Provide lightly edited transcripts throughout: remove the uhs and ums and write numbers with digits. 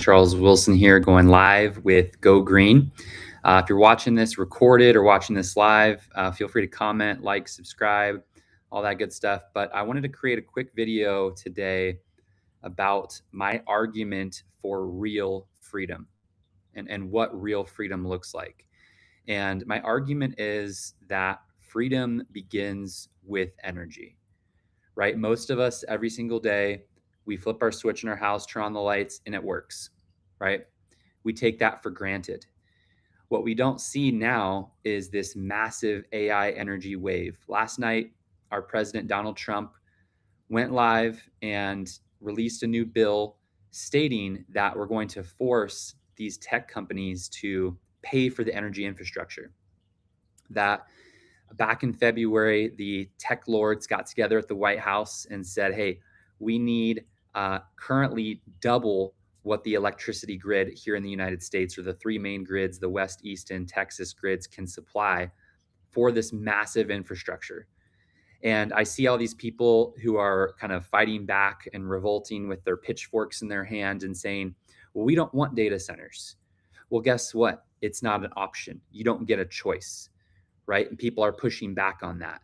Charles Wilson here, going live with Go Green. If you're watching this recorded or watching this live, feel free to comment, like, subscribe, all that good stuff. But I wanted to create a quick video today about my argument for real freedom and what real freedom looks like. And my argument is that freedom begins with energy, right? Most of us, every single day, we flip our switch in our house, turn on the lights, and it works, right? We take that for granted. What we don't see now is this massive AI energy wave. Last night, our president, Donald Trump, went live and released a new bill stating that we're going to force these tech companies to pay for the energy infrastructure. That back in February, the tech lords got together at the White House and said, hey, we need currently double what the electricity grid here in the United States, or the three main grids, the West, East, and Texas grids, can supply for this massive infrastructure. And I see all these people who are kind of fighting back and revolting with their pitchforks in their hand and saying, well, we don't want data centers. Well, guess what? It's not an option. You don't get a choice, right? And people are pushing back on that,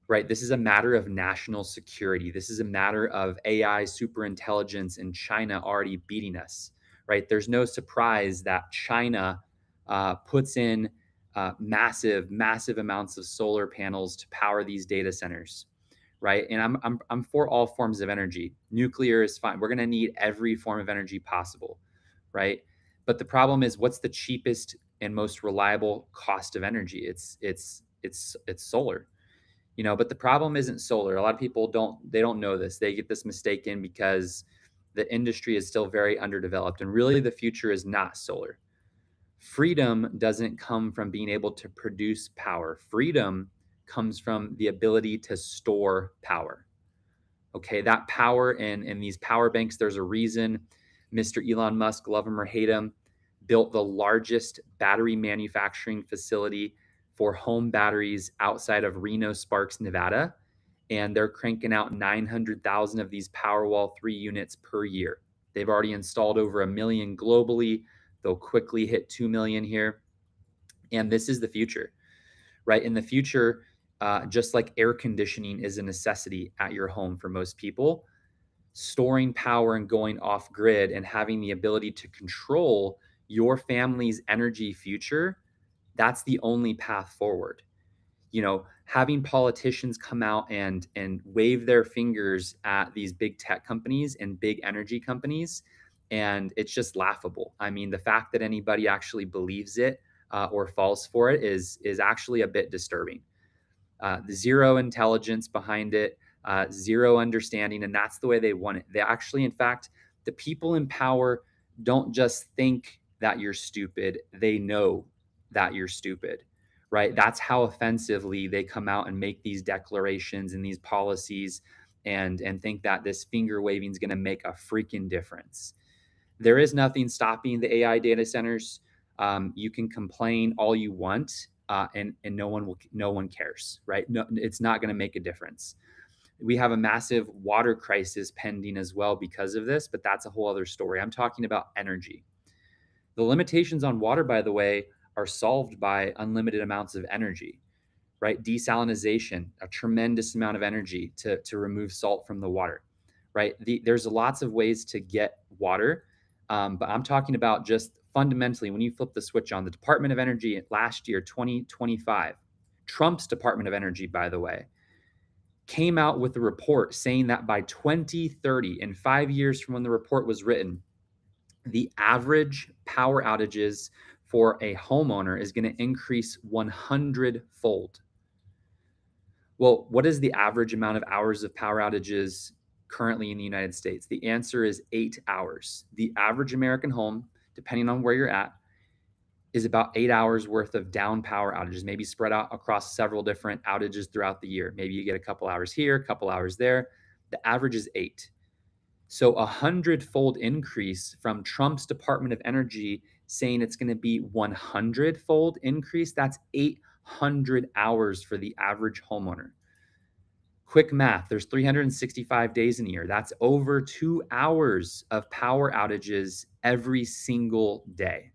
right? This is a matter of national security. This is a matter of AI superintelligence and China already beating us, right? There's no surprise that China puts in massive amounts of solar panels to power these data centers, right? And I'm for all forms of energy. Nuclear is fine. We're going to need every form of energy possible, right? But the problem is, what's the cheapest and most reliable cost of energy? It's solar, but the problem isn't solar. A lot of people don't know this. They get this mistaken because the industry is still very underdeveloped, and really the future is not solar. Freedom doesn't come from being able to produce power. Freedom comes from the ability to store power. Okay, that power in these power banks, there's a reason Mr. Elon Musk, love him or hate him, built the largest battery manufacturing facility for home batteries outside of Reno Sparks, Nevada. And they're cranking out 900,000 of these Powerwall 3 units per year. They've already installed over 1 million globally. They'll quickly hit 2 million here. And this is the future, right? In the future, just like air conditioning is a necessity at your home for most people, storing power and going off grid and having the ability to control your family's energy future, that's the only path forward. Having politicians come out and wave their fingers at these big tech companies and big energy companies, and it's just laughable. I mean, the fact that anybody actually believes it or falls for it is actually a bit disturbing. The zero intelligence behind it, zero understanding, and that's the way they want it. They actually, in fact, the people in power don't just think that you're stupid, they know that you're stupid, right? That's how offensively they come out and make these declarations and these policies and think that this finger waving is going to make a freaking difference. There is nothing stopping the AI data centers. You can complain all you want, and no one cares, right? No, it's not going to make a difference. We have a massive water crisis pending as well because of this, but that's a whole other story. I'm talking about energy. The limitations on water, by the way, are solved by unlimited amounts of energy, right? Desalination, a tremendous amount of energy to remove salt from the water, right? There's lots of ways to get water, but I'm talking about just fundamentally, when you flip the switch on, the Department of Energy last year, 2025, Trump's Department of Energy, by the way, came out with a report saying that by 2030, in 5 years from when the report was written, the average power outages for a homeowner is going to increase 100-fold. Well, what is the average amount of hours of power outages currently in the United States? The answer is 8 hours. The average American home, depending on where you're at, is about 8 hours worth of down power outages, maybe spread out across several different outages throughout the year. Maybe you get a couple hours here, a couple hours there. The average is 8. So 100-fold increase from Trump's Department of Energy saying it's going to be 100-fold increase. That's 800 hours for the average homeowner. Quick math, there's 365 days in a year. That's over 2 hours of power outages every single day.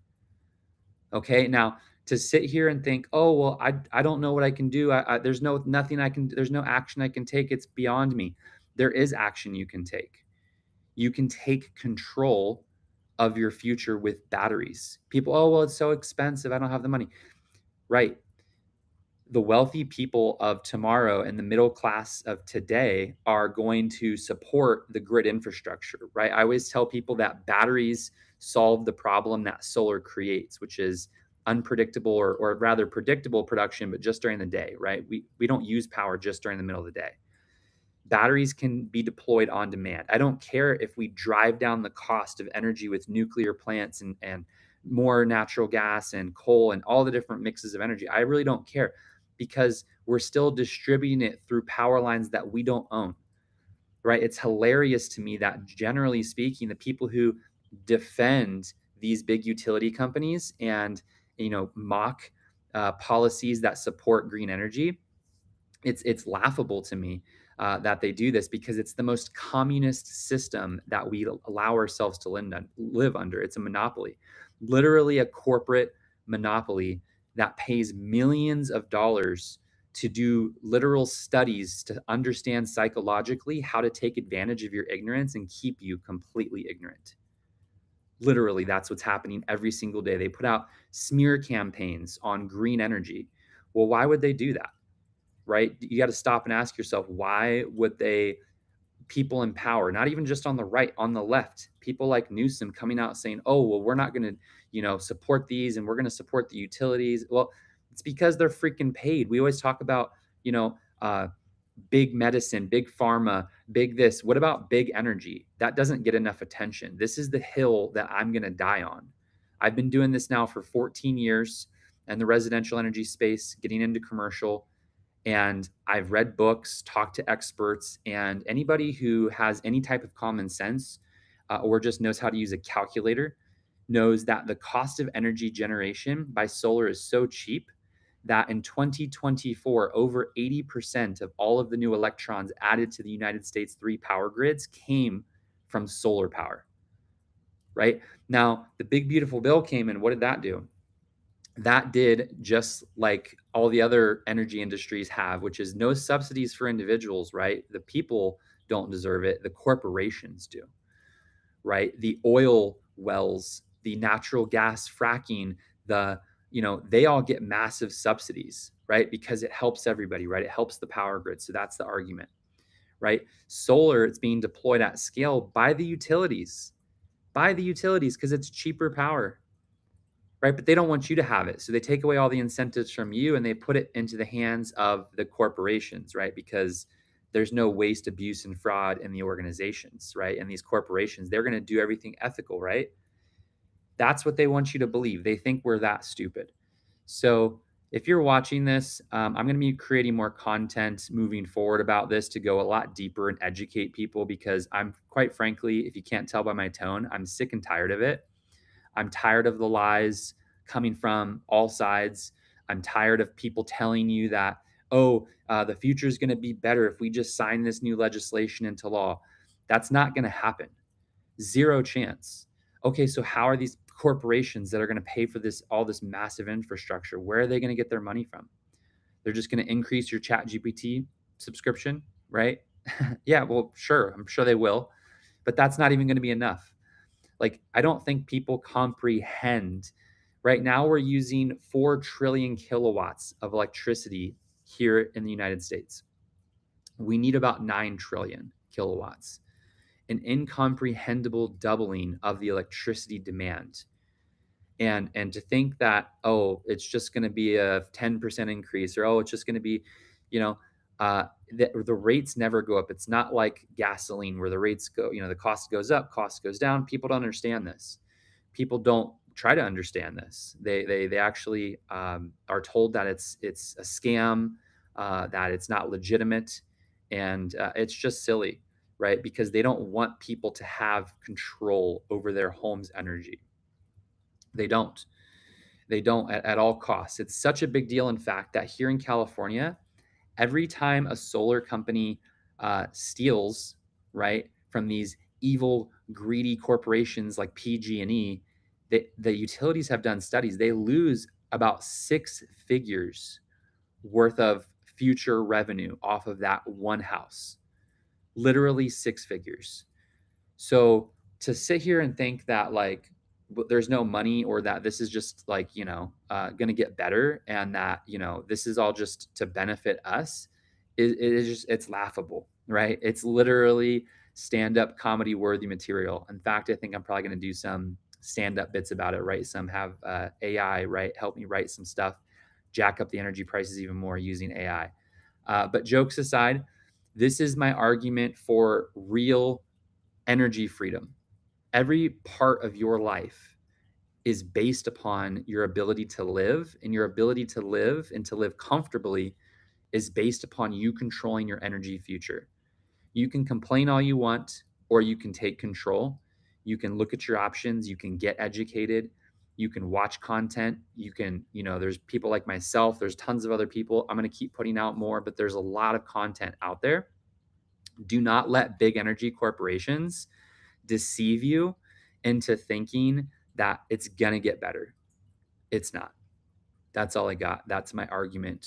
Okay, now to sit here and think, oh well, I don't know what I can do. There's nothing I can. There's no action I can take. It's beyond me. There is action you can take. You can take control of your future with batteries. People, oh well, it's so expensive. I don't have the money. Right. The wealthy people of tomorrow and the middle class of today are going to support the grid infrastructure, right? I always tell people that batteries solve the problem that solar creates, which is unpredictable or rather predictable production, but just during the day, right? We don't use power just during the middle of the day. Batteries can be deployed on demand. I don't care if we drive down the cost of energy with nuclear plants and more natural gas and coal and all the different mixes of energy. I really don't care because we're still distributing it through power lines that we don't own, right? It's hilarious to me that generally speaking, the people who defend these big utility companies and mock policies that support green energy, it's laughable to me that they do this because it's the most communist system that we allow ourselves to live under. It's a monopoly, literally a corporate monopoly that pays millions of dollars to do literal studies to understand psychologically how to take advantage of your ignorance and keep you completely ignorant. Literally, that's what's happening every single day. They put out smear campaigns on green energy. Well, why would they do that? Right? You got to stop and ask yourself, why would people in power, not even just on the right, on the left, people like Newsom coming out saying, oh, well, we're not going to, support these and we're going to support the utilities. Well, it's because they're freaking paid. We always talk about, you know, uh, big medicine, big pharma, big this. What about big energy? That doesn't get enough attention. This is the hill that I'm going to die on. I've been doing this now for 14 years in the residential energy space, getting into commercial. And I've read books, talked to experts, and anybody who has any type of common sense or just knows how to use a calculator knows that the cost of energy generation by solar is so cheap that in 2024, over 80% of all of the new electrons added to the United States 3 power grids came from solar power, right? Now, the big beautiful bill came in. What did that do? That did just like all the other energy industries have, which is no subsidies for individuals, right? The people don't deserve it, the corporations do, right? The oil wells, the natural gas fracking, they all get massive subsidies, right? Because it helps everybody, right? It helps the power grid. So that's the argument, right? Solar, it's being deployed at scale by the utilities, because it's cheaper power, right? But they don't want you to have it. So they take away all the incentives from you and they put it into the hands of the corporations, right? Because there's no waste, abuse, and fraud in the organizations, right? And these corporations, they're going to do everything ethical, right? That's what they want you to believe. They think we're that stupid. So if you're watching this, I'm going to be creating more content moving forward about this to go a lot deeper and educate people because I'm quite frankly, if you can't tell by my tone, I'm sick and tired of it. I'm tired of the lies coming from all sides. I'm tired of people telling you that, the future is going to be better if we just sign this new legislation into law. That's not going to happen. Zero chance. Okay, so how are these corporations that are going to pay for all this massive infrastructure? Where are they going to get their money from? They're just going to increase your ChatGPT subscription, right? Yeah, well, sure. I'm sure they will. But that's not even going to be enough. Like, I don't think people comprehend. Right now, we're using 4 trillion kilowatts of electricity here in the United States. We need about 9 trillion kilowatts, an incomprehensible doubling of the electricity demand. And to think that, it's just going to be a 10% increase, or it's just going to be, the rates never go up. It's not like gasoline where the rates go, the cost goes up, cost goes down. People don't understand this. People don't try to understand this. They actually are told that it's a scam, that it's not legitimate, and it's just silly, right? Because they don't want people to have control over their home's energy. They don't. They don't at all costs. It's such a big deal, in fact, that here in California, Every time a solar company steals, right, from these evil, greedy corporations like PG&E, the utilities have done studies. They lose about 6 figures worth of future revenue off of that one house. Literally 6 figures. So to sit here and think that like there's no money, or that this is just like, going to get better, and that, this is all just to benefit us, it is just, it's laughable, right? It's literally stand-up comedy worthy material. In fact, I think I'm probably going to do some stand-up bits about it, right? Some have AI, right? Help me write some stuff, jack up the energy prices even more using AI. But jokes aside, this is my argument for real energy freedom. Every part of your life is based upon your ability to live, and your ability to live and to live comfortably is based upon you controlling your energy future. You can complain all you want, or you can take control. You can look at your options, you can get educated, you can watch content, you can, there's people like myself, there's tons of other people. I'm going to keep putting out more, but there's a lot of content out there. Do not let big energy corporations deceive you into thinking that it's going to get better. It's not. That's all I got. That's my argument